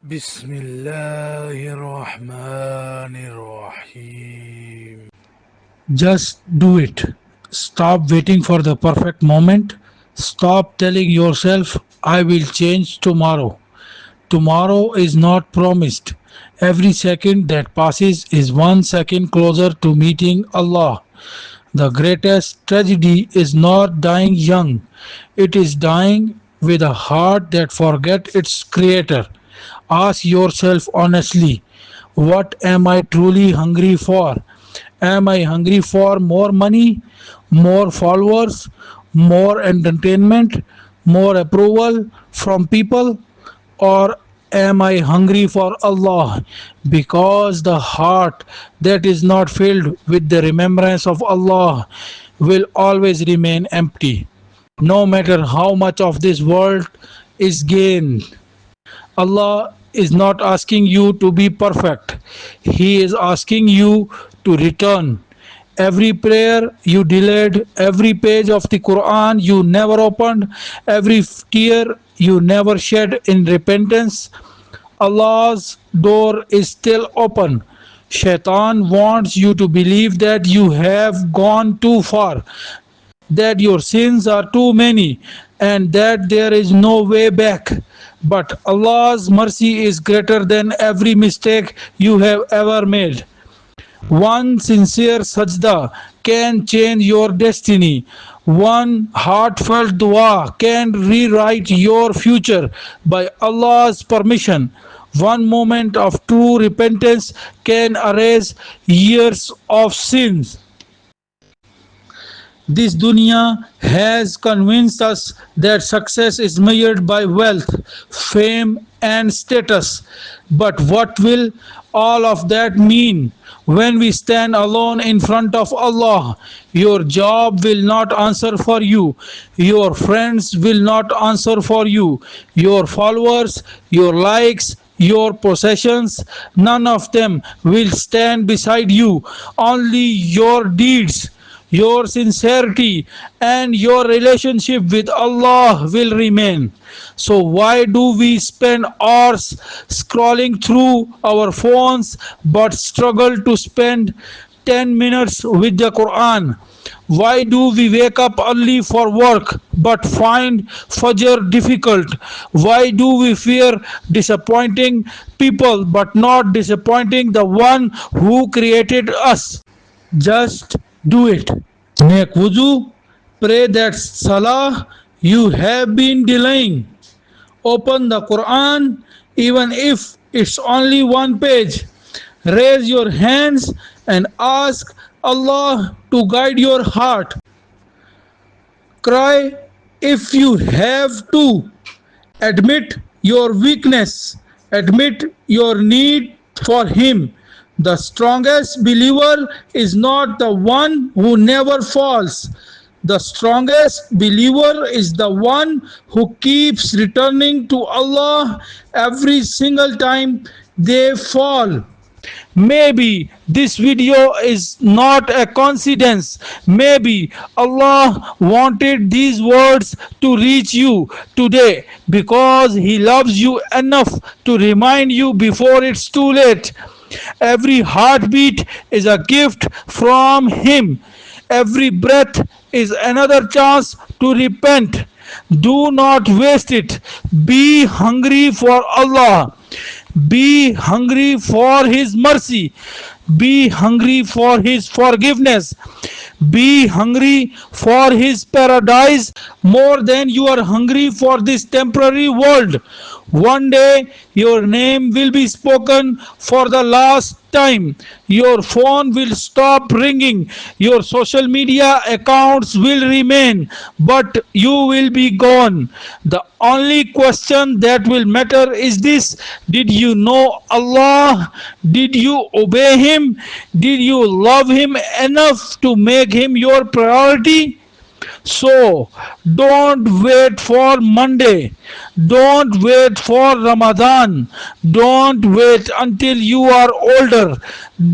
Bismillahirrahmanirrahim. Just do it. Stop waiting for the perfect moment. Stop telling yourself, I will change tomorrow. Tomorrow is not promised. Every second that passes is 1 second closer to meeting Allah. The greatest tragedy is not dying young, it is dying with a heart that forgets its creator. Ask yourself honestly, what am I truly hungry for? Am I hungry for more money, more followers, more entertainment, more approval from people? Or am I hungry for Allah? Because the heart that is not filled with the remembrance of Allah will always remain empty, no matter how much of this world is gained. Allah is not asking you to be perfect. He is asking you to return. Every prayer you delayed, every page of the Quran you never opened, every tear you never shed in repentance, Allah's door is still open. Shaitan wants you to believe that you have gone too far, that your sins are too many, and that there is no way back. But Allah's mercy is greater than every mistake you have ever made. One sincere sajda can change your destiny. One heartfelt dua can rewrite your future by Allah's permission. One moment of true repentance can erase years of sins. This dunya has convinced us that success is measured by wealth, fame, and status. But what will all of that mean when we stand alone in front of Allah? Your job will not answer for you, your friends will not answer for you, your followers, your likes, your possessions, none of them will stand beside you. Only your deeds, your sincerity, and your relationship with Allah will remain. So, why do we spend hours scrolling through our phones but struggle to spend 10 minutes with the Quran? Why do we wake up early for work but find Fajr difficult? Why do we fear disappointing people but not disappointing the one who created us? Just do it. Make wuzu, pray that Salah you have been delaying. Open the Quran, even if it's only one page. Raise your hands and ask Allah to guide your heart. Cry if you have to. Admit your weakness. Admit your need for Him. The strongest believer is not the one who never falls. The strongest believer is the one who keeps returning to Allah every single time they fall. Maybe this video is not a coincidence. Maybe Allah wanted these words to reach you today because He loves you enough to remind you before it's too late. Every heartbeat is a gift from Him. Every breath is another chance to repent. Do not waste it. Be hungry for Allah. Be hungry for His mercy. Be hungry for His forgiveness. Be hungry for His paradise more than you are hungry for this temporary world. One day your name will be spoken for the last time. Your phone will stop ringing. Your social media accounts will remain, but you will be gone. The only question that will matter is this: did you know Allah? Did you obey Him? Did you love Him enough to make Him your priority? So don't wait for Monday. Don't wait for Ramadan. Don't wait until you are older.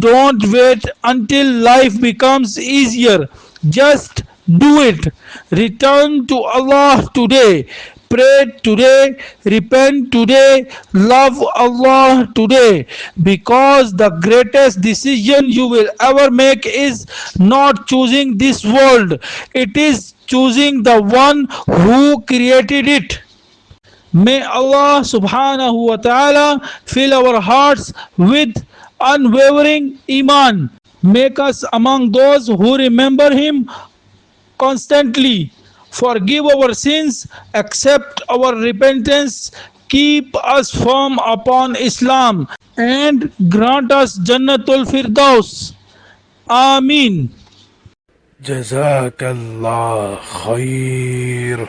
Don't wait until life becomes easier. Just do it. Return to Allah today. Pray today, repent today, love Allah today, because the greatest decision you will ever make is not choosing this world, it is choosing the one who created it. May Allah subhanahu wa ta'ala fill our hearts with unwavering Iman. Make us among those who remember Him constantly. Forgive our sins, accept our repentance, keep us firm upon Islam, and grant us Jannatul Firdaus. Ameen. جزاك الله خير.